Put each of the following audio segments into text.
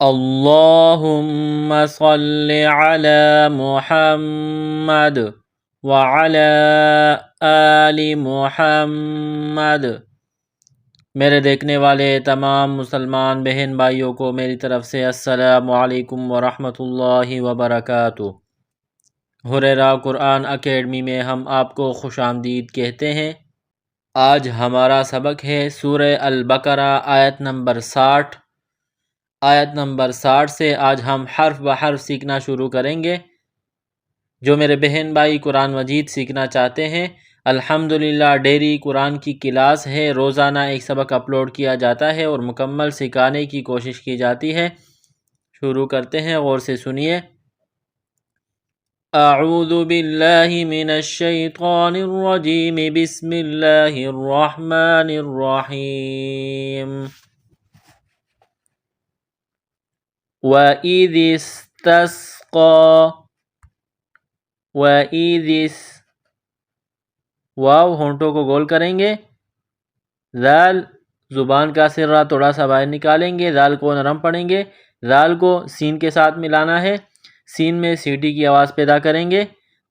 اللہم صلی علی محمد وعلی آل محمد۔ میرے دیکھنے والے تمام مسلمان بہن بھائیوں کو میری طرف سے السلام علیکم ورحمۃ اللہ وبرکاتہ۔ ہریرہ قرآن اکیڈمی میں ہم آپ کو خوش آمدید کہتے ہیں۔ آج ہمارا سبق ہے سورہ البقرہ آیت نمبر 60۔ آیت نمبر 60 سے آج ہم حرف بحرف سیکھنا شروع کریں گے۔ جو میرے بہن بھائی قرآن مجید سیکھنا چاہتے ہیں، الحمدللہ ڈیری قرآن کی کلاس ہے، روزانہ ایک سبق اپلوڈ کیا جاتا ہے اور مکمل سکھانے کی کوشش کی جاتی ہے۔ شروع کرتے ہیں، غور سے سنیے۔ اعوذ باللہ من الشیطان الرجیم، بسم اللہ الرحمن الرحیم۔ وَإِذِ اسْتَسْقَىٰ، واو ہونٹوں کو گول کریں گے، ذال زبان کا سرہ تھوڑا سا باہر نکالیں گے، ذال کو نرم پڑھیں گے، ذال کو سین کے ساتھ ملانا ہے، سین میں سیٹی کی آواز پیدا کریں گے،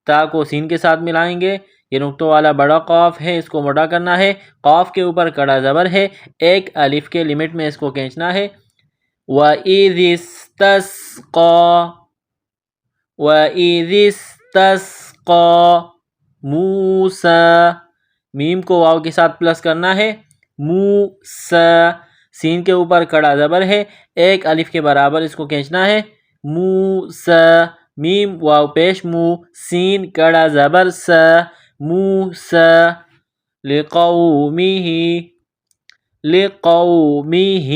تا کو سین کے ساتھ ملائیں گے، یہ نقطوں والا بڑا قاف ہے، اس کو موٹا کرنا ہے، قاف کے اوپر کڑا زبر ہے، ایک الف کے لمٹ میں اس کو کھینچنا ہے۔ وَإِذِ اسْتَسْقَىٰ، وَإِذِ اسْتَسْقَىٰ مُوسَىٰ، میم کو واو کے ساتھ پلس کرنا ہے، موسیٰ، سین کے اوپر کڑا زبر ہے، ایک الف کے برابر اس کو کھینچنا ہے، موسیٰ، میم واو پیش مو، سین کڑا زبر سا، موسیٰ، لِقَوْمِهِ، لِقَوْمِهِ،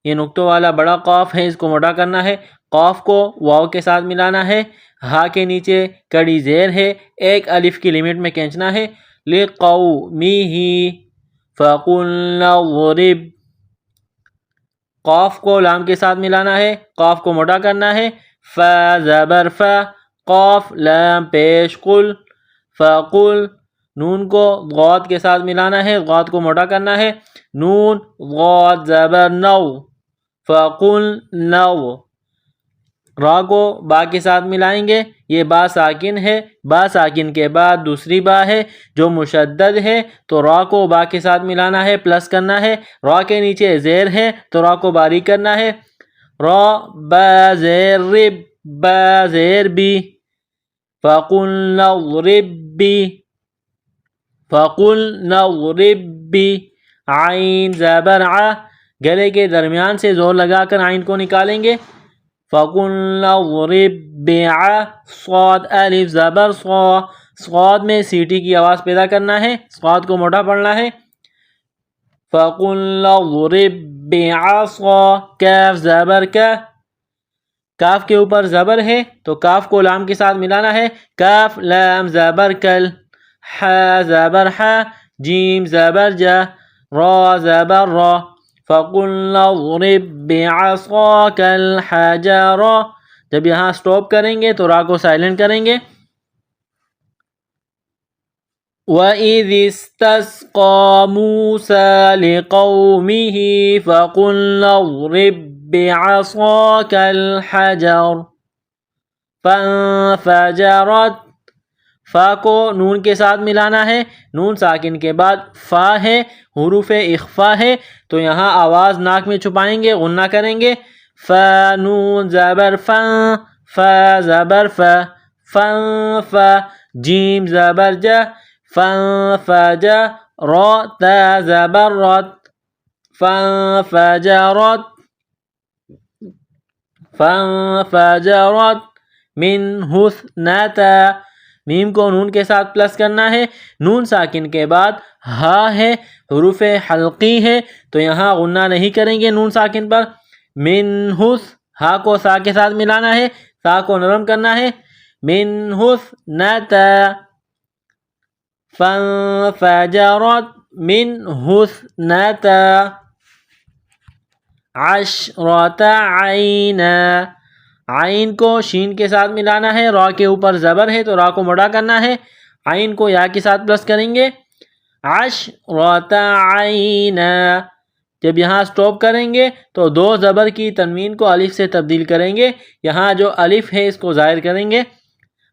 یہ نقطوں والا بڑا قاف ہے، اس کو موٹا کرنا ہے، قاف کو واو کے ساتھ ملانا ہے، ہا کے نیچے کڑی زیر ہے، ایک الف کی لمٹ میں کھینچنا ہے، لِقَوْمِهِ فَقُلْنَا اضْرِبْ، قاف کو لام کے ساتھ ملانا ہے، قاف کو موٹا کرنا ہے، فا زبر فا، قاف لام پیش قل، فَقُل، نون کو غاد کے ساتھ ملانا ہے، غاد کو موٹا کرنا ہے، نون غاد زبر نو، فَقُلْنَا، را کو با کے ساتھ ملائیں گے، یہ با ساکن ہے، با ساکن کے بعد دوسری با ہے جو مشدد ہے، تو را کو با کے ساتھ ملانا ہے، پلس کرنا ہے، را کے نیچے زیر ہے تو را کو باریک کرنا ہے، را با زیر رب، با زیر بی، فَقُلْنَا اضْرِبْ بِهِ، فَقُلْنَا اضْرِبْ بِهِ، عین زبر ع، گلے کے درمیان سے زور لگا کر عین کو نکالیں گے، فَقُلْنَا اضْرِبْ بِعَ، صاد الف زبر صا، صاد میں سیٹی کی آواز پیدا کرنا ہے، صاد کو موٹا پڑھنا ہے، فَقُلْنَا اضْرِبْ بِعَصَا، کاف زبر کا، کاف کے اوپر زبر ہے تو کاف کو لام کے ساتھ ملانا ہے، کاف لام زبر کل، حا زبر حا، جیم زبر جا، را زبر را، فَقُلْنَا اضْرِبْ بِعَصَاكَ الْحَجَرَ، جب یہاں سٹاپ کریں گے تو را کو سائلنٹ کریں گے۔ وَإِذِ اسْتَسْقَىٰ مُوسَىٰ لِقَوْمِهِ فَقُلْنَا اضْرِبْ بِعَصَاكَ الْحَجَرَ فَانفَجَرَتْ، فا کو نون کے ساتھ ملانا ہے، نون ساکن کے بعد فا ہے، حروف اخفا ہے تو یہاں آواز ناک میں چھپائیں گے، غنہ کریں گے، فا نون زبر فا، فا زبر فا، فن فا، جیم زبر جا، فانفجر، را تا زبر رت، فانفجرت، فانفجرت منہ اثنتا، میم کو نون کے ساتھ پلس کرنا ہے، نون ساکن کے بعد ہا ہے، حروف حلقی ہے تو یہاں غنہ نہیں کریں گے نون ساکن پر، منہ، ہا کو سا کے ساتھ ملانا ہے، سا کو نرم کرنا ہے، منہ اثنتا، فانفجرت منہ اثنتا عشرۃ عینا، عین کو شین کے ساتھ ملانا ہے، را کے اوپر زبر ہے تو را کو موٹا کرنا ہے، عین کو یا کے ساتھ پلس کریں گے، عشرۃ عینا، جب یہاں سٹاپ کریں گے تو دو زبر کی تنوین کو الف سے تبدیل کریں گے. یہاں جو الف ہے اس کو ظاہر کریں گے.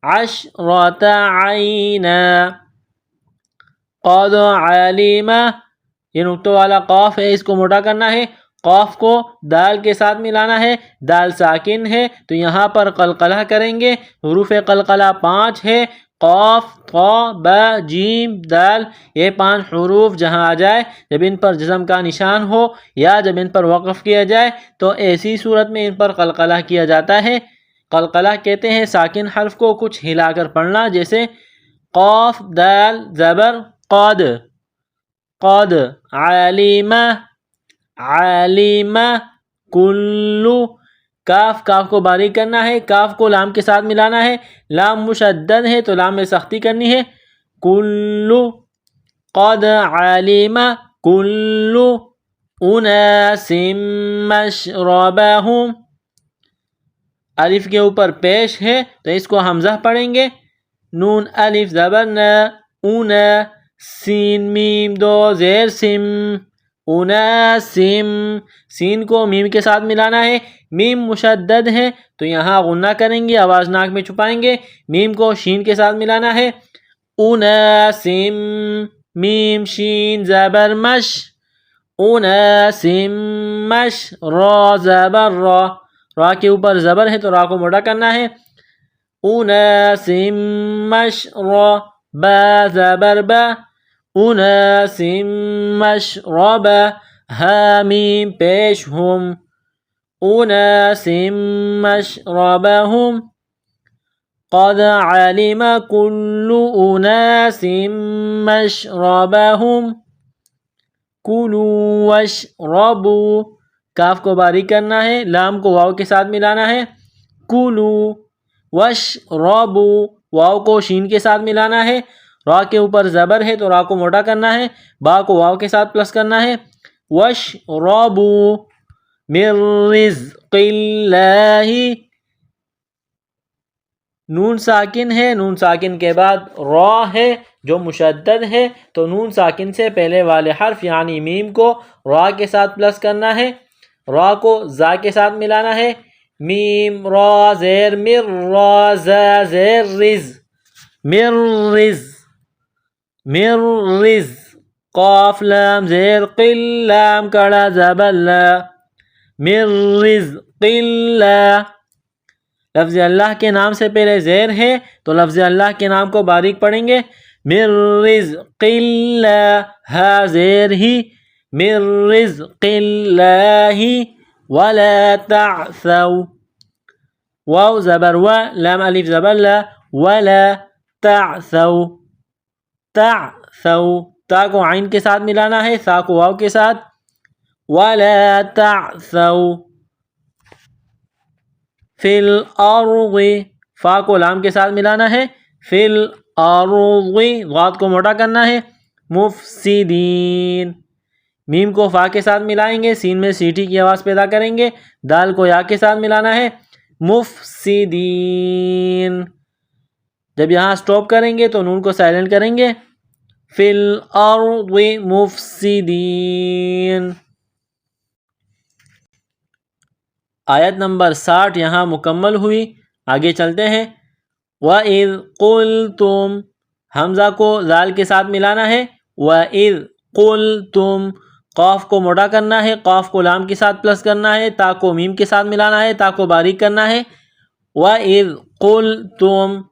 عشرۃ عینا قد علم، یہ نقطہ والا قاف ہے اس کو موٹا کرنا ہے. قاف کو دال کے ساتھ ملانا ہے. دال ساکن ہے تو یہاں پر قلقلہ کریں گے. حروف قلقلہ 5 ہے. قاف، طا، با، جیم، دال، یہ 5 حروف جہاں آ جائے جب ان پر جزم کا نشان ہو یا جب ان پر وقف کیا جائے تو ایسی صورت میں ان پر قلقلہ کیا جاتا ہے. قلقلہ کہتے ہیں ساکن حرف کو کچھ ہلا کر پڑھنا، جیسے قاف دال زبر قد، قد، علم، علم، کلو. کاف، کاف کو باریک کرنا ہے. کاف کو لام کے ساتھ ملانا ہے. لام مشدد ہے تو لام میں سختی کرنی ہے. کلو، قد علم کلو اناس مشربہم. الف کے اوپر پیش ہے تو اس کو حمزہ پڑھیں گے. نون الف زبر نا، اونا، سین میم دو زیر سم، اناسم. سین کو میم کے ساتھ ملانا ہے. میم مشدد ہے تو یہاں غنہ کریں گے، آواز ناک میں چھپائیں گے. میم کو شین کے ساتھ ملانا ہے. اناسم، میم شین زبر مش، اناسم مش، را زبر را، را کے اوپر زبر ہے تو را کو موٹا کرنا ہے. اناسم مش را، با زبر با، اناسم مشربا، حامیم پیش ہم، اناسم مشربہم. قد علم کل اناس مشربہم کلوا واشربوا. کاف کو باریک کرنا ہے. لام کو واو کے ساتھ ملانا ہے. کلو واشربوا، واو کو شین کے ساتھ ملانا ہے. را کے اوپر زبر ہے تو را کو موٹا کرنا ہے. با کو واو کے ساتھ پلس کرنا ہے. واشربوا من رزق اللہ. نون ساکن ہے. نون ساکن کے بعد را ہے جو مشدد ہے تو نون ساکن سے پہلے والے حرف یعنی میم کو را کے ساتھ پلس کرنا ہے. را کو زا کے ساتھ ملانا ہے. میم را زیر مر، را زا زیر رز، مر رز، مر رز. قاف لام زیر قل، لام کڑا زبر لا، مر رزق اللہ. لفظ اللہ کے نام سے پہلے زیر ہے تو لفظ اللہ کے نام کو باریک پڑھیں گے. من رزق اللہ، ہا زیر ہی، من رزق اللہ. ولا تعثوا، واو زبر و، لام الف زبر لا، ولا تعثوا، تعثوا. تا کو عین کے ساتھ ملانا ہے. سا کو واو کے ساتھ. ولا تعثوا فی الارض، فا کو لام کے ساتھ ملانا ہے. فی الارض، غاد کو موٹا کرنا ہے. مفسدین، میم کو فا کے ساتھ ملائیں گے. سین میں سیٹی کی آواز پیدا کریں گے. دال کو یا کے ساتھ ملانا ہے. مفسدین. جب یہاں سٹاپ کریں گے تو نون کو سائلنٹ کریں گے. فی الارض مفسدین. آیت نمبر 60 یہاں مکمل ہوئی. آگے چلتے ہیں. وَإِذْ قُلْتُمْ، حمزہ کو ذال کے ساتھ ملانا ہے. وَإِذْ قُلْتُمْ، قاف کو موٹا کرنا ہے. قاف کو لام کے ساتھ پلس کرنا ہے. تا کو میم کے ساتھ ملانا ہے. تا کو باریک کرنا ہے. وَإِذْ قُلْتُمْ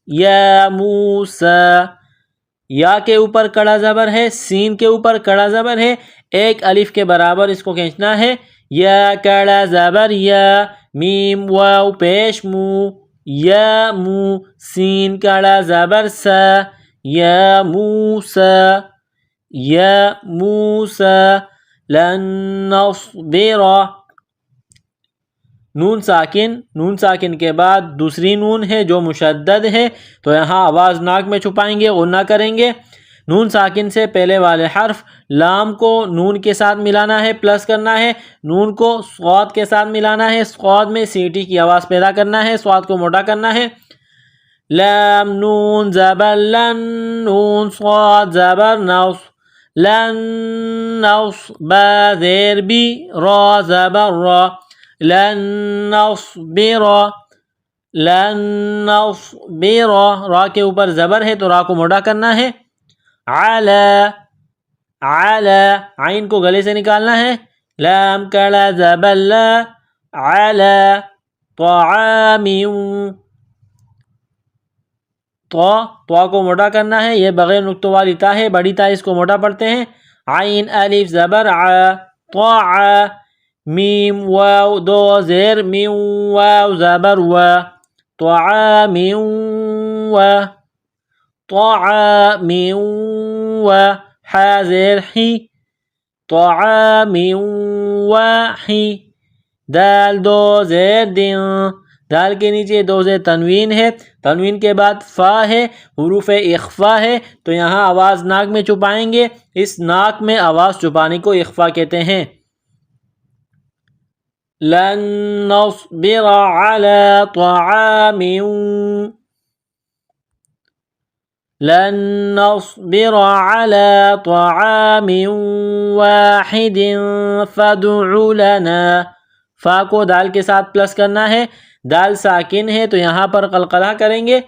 یا موسیٰ، یا کے اوپر کڑا زبر ہے. سین کے اوپر کڑا زبر ہے. ایک الف کے برابر اس کو کھینچنا ہے. یا کڑا زبر یا، میم واو پیش مو، یا مو. سین کڑا زبر سا، یا موسیٰ، یا موسیٰ. لن نصبر، نون ساکن. نون ساکن کے بعد دوسری نون ہے جو مشدد ہے تو یہاں آواز ناک میں چھپائیں گے، غنہ کریں گے. نون ساکن سے پہلے والے حرف لام کو نون کے ساتھ ملانا ہے، پلس کرنا ہے. نون کو صاد کے ساتھ ملانا ہے. صاد میں سیٹی کی آواز پیدا کرنا ہے. صاد کو موٹا کرنا ہے. لام نون زبر لن، نون صاد زبر نص، لن زیر بی را زبر را لن نصبر را کے اوپر زبر ہے تو را کو موٹا کرنا ہے علی عین کو گلے سے نکالنا ہے لام کڑا زبر لا علی طعام تو کو موٹا کرنا ہے، یہ بغیر نقطوں والی تا ہے، بڑی تا اس کو موٹا پڑھتے ہیں عین الف زبر ع طع میم واو دو زیر میم واو زبر و طعام و طعام و ح زیر حی طعام وحی دال دو زیر دن دال کے نیچے دو زیر تنوین ہے، تنوین کے بعد فا ہے، حروف اخفا ہے تو یہاں آواز ناک میں چھپائیں گے، اس ناک میں آواز چھپانے کو اخفا کہتے ہیں لن نصبر على طعام لن نصبر على طعام واحد فادع لنا فا کو دال کے ساتھ پلس کرنا ہے، دال ساکن ہے تو یہاں پر قلقلہ کریں گے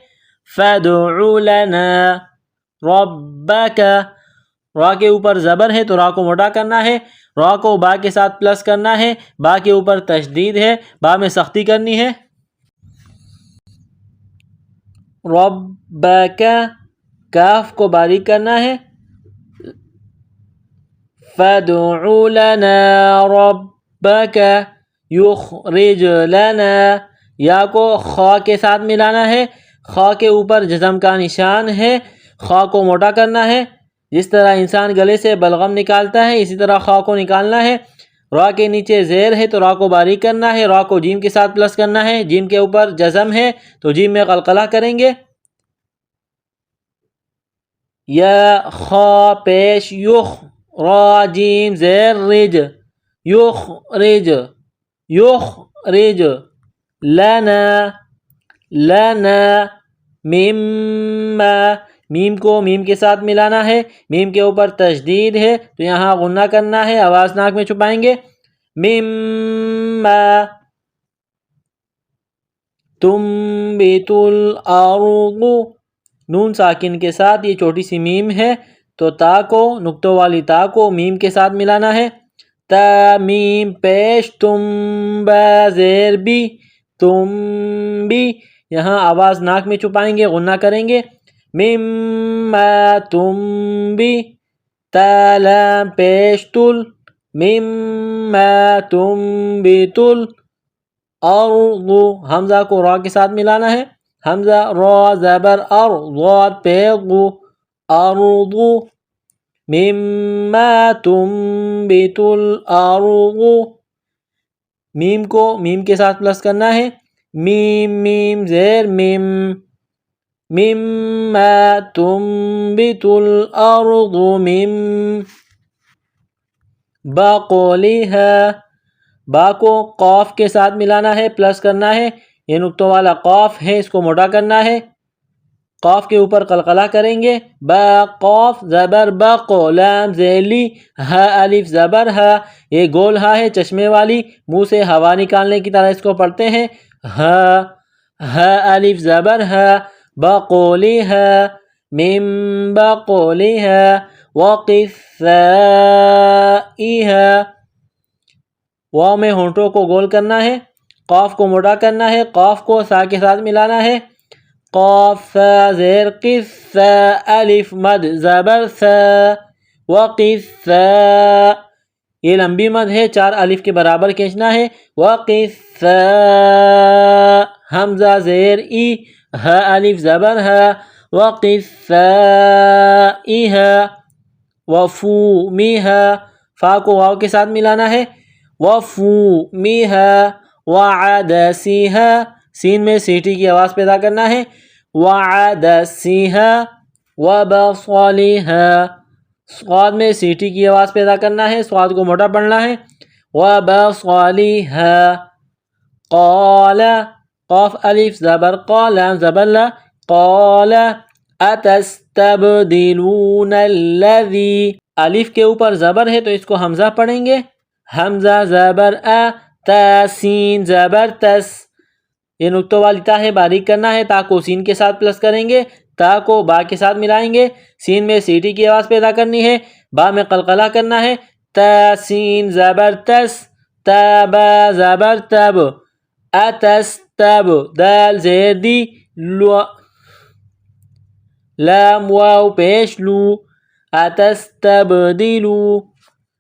فادع لنا ربک را کے اوپر زبر ہے تو را کو موٹا کرنا ہے، را کو با کے ساتھ پلس کرنا ہے، با کے اوپر تشدید ہے، با میں سختی کرنی ہے ربک کاف کو باریک کرنا ہے فادع لنا ربک یخرج لنا یا کو خا کے ساتھ ملانا ہے، خا کے اوپر جزم کا نشان ہے، خا کو موٹا کرنا ہے، جس طرح انسان گلے سے بلغم نکالتا ہے اسی طرح خا کو نکالنا ہے، را کے نیچے زیر ہے تو را کو باریک کرنا ہے، را کو جیم کے ساتھ پلس کرنا ہے، جیم کے اوپر جزم ہے تو جیم میں قلقلہ کریں گے یا خا پیش یخ را جیم زیر رج یخرج لنا مما میم کو میم کے ساتھ ملانا ہے، میم کے اوپر تشدید ہے تو یہاں غنہ کرنا ہے، آواز ناک میں چھپائیں گے مما تنبت الارض نون ساکن کے ساتھ یہ چھوٹی سی میم ہے تو تا کو نقطوں والی تا کو میم کے ساتھ ملانا ہے تا میم پیش تم با زیر بی تم بھی یہاں آواز ناک میں چھپائیں گے، غنہ کریں گے مما تم بھی تا لام پیش تل مما تم بھی تل الارض حمزہ کو را کے ساتھ ملانا ہے، حمزہ را زبر ار ضاد پہ غو ارض مما تنبت الارض میم کو میم کے ساتھ پلس کرنا ہے، میم زیر میم مما تنبت الارض میم بقولها با کو قاف کے ساتھ ملانا ہے، پلس کرنا ہے، یہ نقطوں والا قاف ہے اس کو موٹا کرنا ہے، قاف کے اوپر قلقلہ کریں گے با قاف زبر بق لام ذیلی ہا الف زبر ہا یہ گول ہا ہے چشمے والی، منہ سے ہوا نکالنے کی طرح اس کو پڑھتے ہیں ہا الف زبر ہا بقولها من بقولها وقثائها واو میں ہونٹوں کو گول کرنا ہے، قاف کو موٹا کرنا ہے، قاف کو سا کے ساتھ ملانا ہے قاف سا زیر قف سا الف مد زبر سا وقثا یہ لمبی مد ہے، 4 الف کے برابر کھینچنا ہے وقثا حمزہ زیر ای ہا الف زبر ہا وقثائها وفومها فا کو واو کے ساتھ ملانا ہے وفومها وعدسها سین میں سیٹی کی آواز پیدا کرنا ہے وعدسها وبصلها صاد میں سیٹی کی آواز پیدا کرنا ہے، صاد کو موٹا پڑھنا ہے وبصلها قال قاف الف زبر قال زبر لا قال اتستبدلون الذي الف کے اوپر زبر ہے تو اس کو حمزہ پڑھیں گے، حمزہ زبر تا سین زبر تس، یہ نقطوں والی تا ہے، باریک کرنا ہے، تا کو سین کے ساتھ پلس کریں گے، تا کو با کے ساتھ ملائیں گے، سین میں سیٹی کی آواز پیدا کرنی ہے، با میں قلقلہ کرنا ہے، تا سین زبر تس، تب زبر تب، اتس تب، دال زیر دی، لام واو پیش لو، اتستبدلو،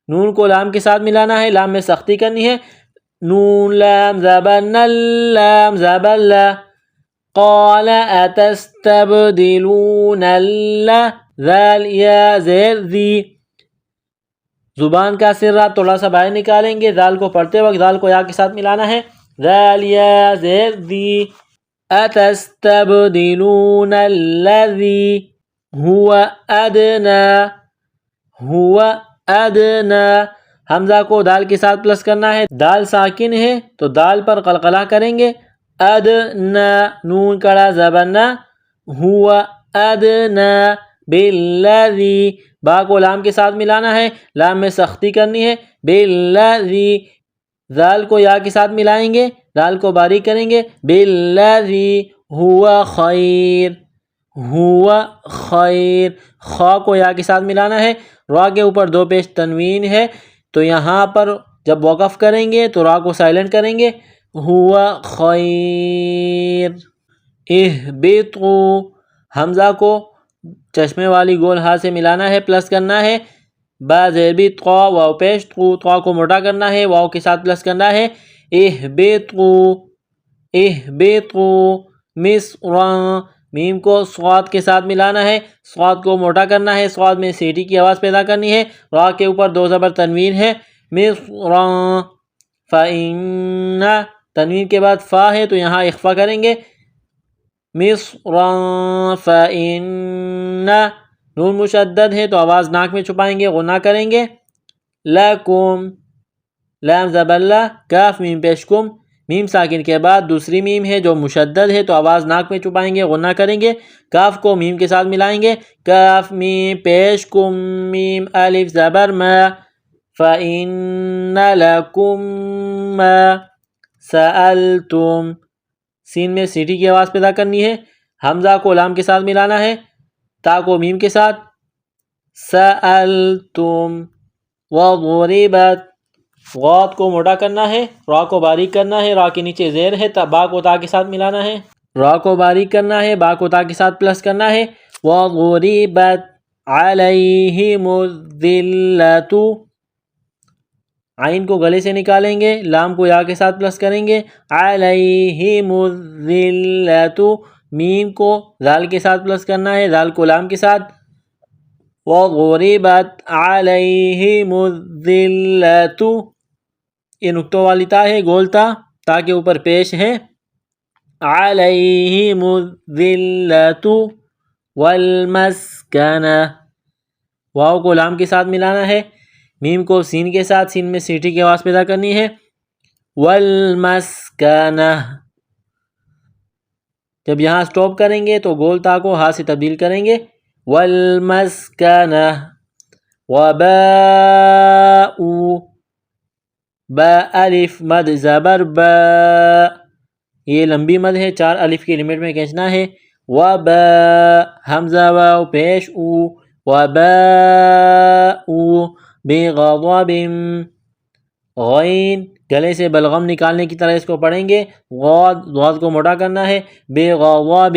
نون کو لام کے ساتھ ملانا ہے، لام میں سختی کرنی ہے، نون لام زبر نل، لام زبر لا، قال اتستبدلون ذال یا زیر دی، زبان کا سرہ تھوڑا سا باہر نکالیں گے، ذال کو پڑھتے وقت ذال کو یا کے ساتھ ملانا ہے، ذال یا زیر دی، اتستبدلون الذی هو ادنا، هو ادنا، حمزہ کو دال کے ساتھ پلس کرنا ہے، دال ساکن ہے تو دال پر قلقلہ کریں گے، ادنا، نون کڑا زبرنا، هو ادنا بالذی، با کو لام کے ساتھ ملانا ہے، لام میں سختی کرنی ہے، بالذی، ذال کو یا کے ساتھ ملائیں گے، ذال کو باریک کریں گے، بالذی ہوا خیر، ہوا خیر، خا کو یا کے ساتھ ملانا ہے، را کے اوپر دو پیش تنوین ہے تو یہاں پر جب وقف کریں گے تو را کو سائلنٹ کریں گے، ہوا خیر، اہبطو، حمزہ کو چشمے والی گول ہاتھ سے ملانا ہے، پلس کرنا ہے، با زیر بھی طا، واو پیش طو، طا کو موٹا کرنا ہے، واو کے ساتھ پلس کرنا ہے، اہبطو، اہبطو مصرا، میم کو صاد کے ساتھ ملانا ہے، صاد کو موٹا کرنا ہے، صاد میں سیٹی کی آواز پیدا کرنی ہے، را کے اوپر دو زبر تنوین ہے، مصرا، فإن، تنوین کے بعد فا ہے تو یہاں اخفا کریں گے، مصرا فإن، نون مشدد ہے تو آواز ناک میں چھپائیں گے، غنہ کریں گے، لکم، لام زبر لا، کاف میم پیش کم، میم ساکن کے بعد دوسری میم ہے جو مشدد ہے تو آواز ناک میں چھپائیں گے، غنہ کریں گے، کاف کو میم کے ساتھ ملائیں گے، کاف میم پیش کم، میم الف زبر ما، فإن لکم ما سألتم، سین میں سیٹی کی آواز پیدا کرنی ہے، حمزہ کو لام کے ساتھ ملانا ہے، تا کو میم کے ساتھ، سألتم، وضربت، غاد کو موٹا کرنا ہے، را کو باریک کرنا ہے، را کے نیچے زیر ہے، با کو تا کے ساتھ ملانا ہے، را کو باریک کرنا ہے، با کو تا کے ساتھ پلس کرنا ہے، وضربت علیہم الذلۃ، عین کو گلے سے نکالیں گے، لام کو یا کے ساتھ پلس کریں گے، علیہم الذلۃ، میم کو ذال کے ساتھ پلس کرنا ہے، ذال کو لام کے ساتھ، وضربت علیہم الذلۃ، یہ نقطوں والی تا ہے، گول تا، تا کے اوپر پیش ہے، علیہم الذلۃ والمسکنہ، واو کو لام کے ساتھ ملانا ہے، میم کو سین کے ساتھ، سین میں سیٹی کی آواز پیدا کرنی ہے، والمسکنہ، جب یہاں سٹاپ کریں گے تو گول تا کو ہاتھ سے تبدیل کریں گے، والمسکنہ، وباء، با الف مد زبر با، یہ لمبی مد ہے، 4 الف کی لمٹ میں کھینچنا ہے، وبا، حمزہ واو پیش او، وباء بغضب، غین گلے سے بلغم نکالنے کی طرح اس کو پڑھیں گے، غاد کو موٹا کرنا ہے، بغضب،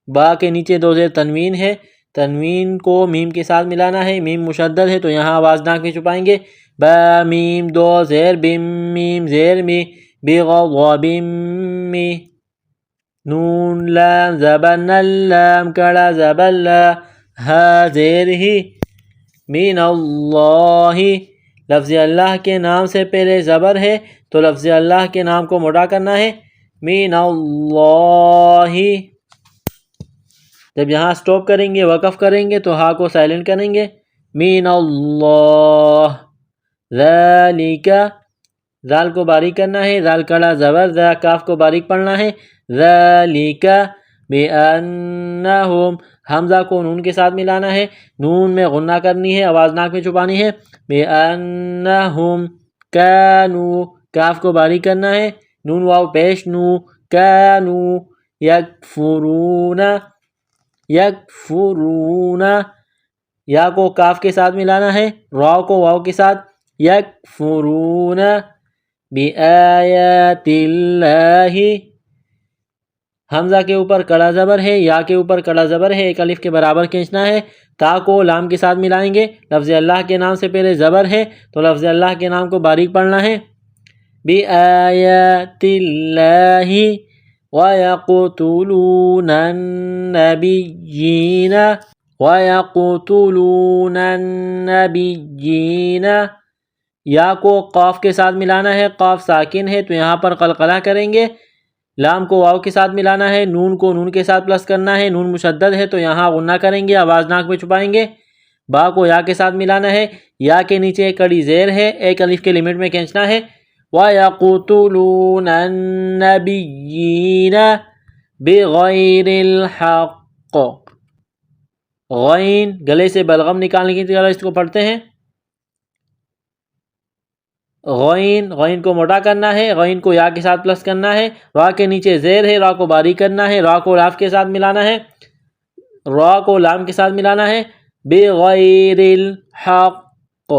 با کے نیچے دو زیر تنوین ہے، تنوین کو میم کے ساتھ ملانا ہے، میم مشدد ہے تو یہاں آواز ناک میں چھپائیں گے، با میم دو زیر بم، میم زیر می، بغضب می، نون لام زبر نل، لام کڑا زبر لا، ہا زیر ہی، من اللہ، لفظ اللہ کے نام سے پہلے زبر ہے تو لفظ اللہ کے نام کو موٹا کرنا ہے، من اللہ، جب یہاں سٹاپ کریں گے، وقف کریں گے تو ہا کو سائلنٹ کریں گے، من اللہ، ذالک، ذال کو باریک کرنا ہے، ذال کڑا زبر ذا، کاف کو باریک پڑھنا ہے، ذالک بانہم، حمزہ کو نون کے ساتھ ملانا ہے، نون میں غنہ کرنی ہے، آواز ناک میں چھپانی ہے۔ بِأَنَّهُمْ كَانُوا، کاف کو باریک کرنا ہے، نون واو پیش نو، كَانُوا يَكْفُرُونَ، یکفرون، یا کو کاف کے ساتھ ملانا ہے، را کو واو کے ساتھ، یکفرون بِآیَاتِ اللہ، حمزہ کے اوپر کڑا زبر ہے، یا کے اوپر کڑا زبر ہے، ایک الف کے برابر کھینچنا ہے، تا کو لام کے ساتھ ملائیں گے، لفظ اللہ کے نام سے پہلے زبر ہے تو لفظ اللہ کے نام کو باریک پڑھنا ہے، بِآیَاتِ اللہ وَيَقْتُلُونَ النَّبِيِّينَ، وَيَقْتُلُونَ النَّبِيِّينَ، یا کو قاف کے ساتھ ملانا ہے، قاف ساکن ہے تو یہاں پر قلقلہ کریں گے، لام کو واو کے ساتھ ملانا ہے، نون کو نون کے ساتھ پلس کرنا ہے، نون مشدد ہے تو یہاں غنہ کریں گے، آواز ناک میں چھپائیں گے، با کو یا کے ساتھ ملانا ہے، یا کے نیچے ایک کڑی زیر ہے، ایک الف کے لمٹ میں کھینچنا ہے، وَيَقْتُلُونَ النَّبِيِّينَ بِغَيْرِ الْحَقِّ، غین گلے سے بلغم نکالنے کی طرح اس کو پڑھتے ہیں، غین کو موٹا کرنا ہے، غین کو یا کے ساتھ پلس کرنا ہے، را کے نیچے زیر ہے، را کو باریک کرنا ہے، را کو لاف کے ساتھ ملانا ہے، را کو لام کے ساتھ ملانا ہے، بغیر الحق،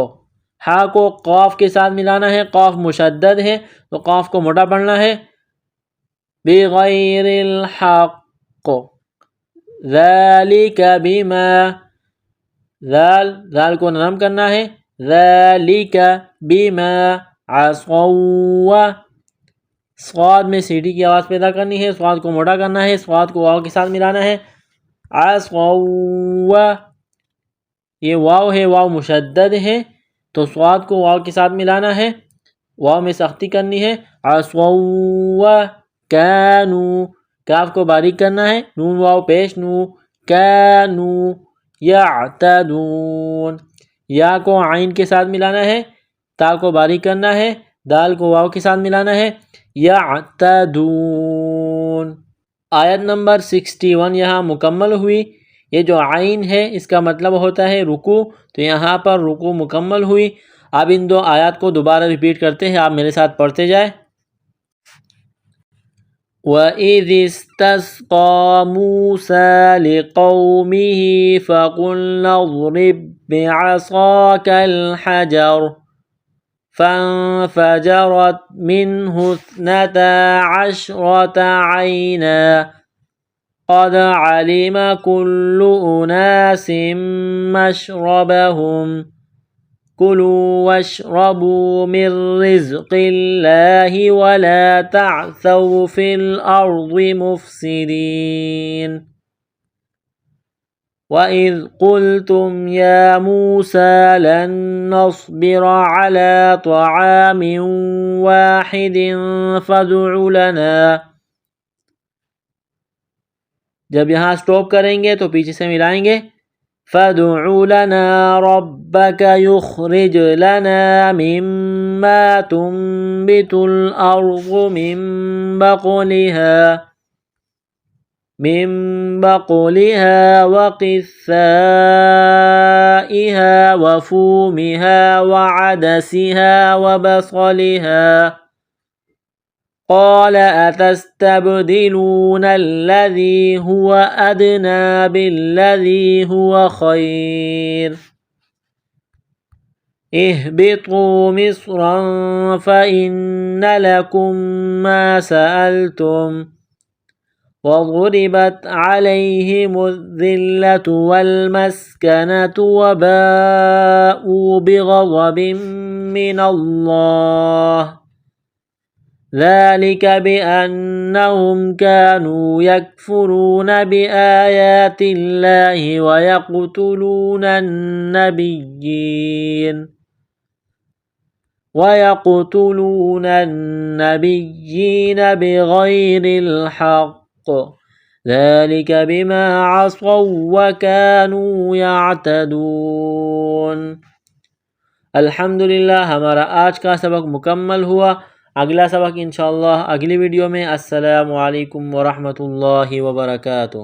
ہا کو قاف کے ساتھ ملانا ہے، قاف مشدد ہے تو قاف کو موٹا پڑھنا ہے، بغیر الحق، ذالک بما، ذال کو نرم کرنا ہے، ذالک بما عصوا، صاد میں سیٹی کی آواز پیدا کرنی ہے، صاد کو موٹا کرنا ہے، صاد کو واو کے ساتھ ملانا ہے، عصوا، یہ واو ہے، واو مشدد ہے تو صاد کو واو کے ساتھ ملانا ہے، واو میں سختی کرنی ہے، عصوا کانو، کاف کو باریک کرنا ہے، نون واو پیش نو، کانو یعتدون، یا کو عین کے ساتھ ملانا ہے، تا کو باریک کرنا ہے، دال کو واو کے ساتھ ملانا ہے، یعتدون۔ آیت نمبر 61 یہاں مکمل ہوئی۔ یہ جو عین ہے اس کا مطلب ہوتا ہے رکوع، تو یہاں پر رکوع مکمل ہوئی۔ اب ان دو آیات کو دوبارہ ریپیٹ کرتے ہیں، آپ میرے ساتھ پڑھتے جائیں۔ وَإِذِ اسْتَسْقَىٰ مُوسَىٰ لِقَوْمِهِ فَقُلْنَا اضْرِب بِّعَصَاكَ الْحَجَرَ فَانفَجَرَتْ مِنْهُ 12 عَيْنًا قَدْ عَلِمَ كُلُّ أُنَاسٍ مَّشْرَبَهُمْ كُلُوا وَاشْرَبُوا مِن رِّزْقِ اللَّهِ وَلَا تَعْثَوْا فِي الْأَرْضِ مُفْسِدِينَ وَإِذْ قُلْتُمْ يَا مُوسَىٰ لَن نَّصْبِرَ عَلَىٰ طَعَامٍ وَاحِدٍ فَادْعُ لَنَا، جب یہاں سٹاپ کریں گے تو پیچھے سے ملائیں گے، فَادْعُ لَنَا رَبَّكَ يُخْرِجْ لَنَا مِمَّا تُنبِتُ الْأَرْضُ من بقلها وقثائها وفومها وعدسها وبصلها قال أتستبدلون الذي هو أدنى بالذي هو خير اهبطوا مصرا فإن لكم ما سألتم وضربت عليهم الذلة والمسكنة وباءوا بغضب من الله ذلك بأنهم كانوا يكفرون بآيات الله ويقتلون النبيين بغير الحق ذلك بما عصوا وكانوا يعتدون۔ الحمدللہ ہمارا آج کا سبق مکمل ہوا۔ اگلا سبق انشاءاللہ اگلی ویڈیو میں۔ السلام علیکم ورحمۃ اللہ وبرکاتہ۔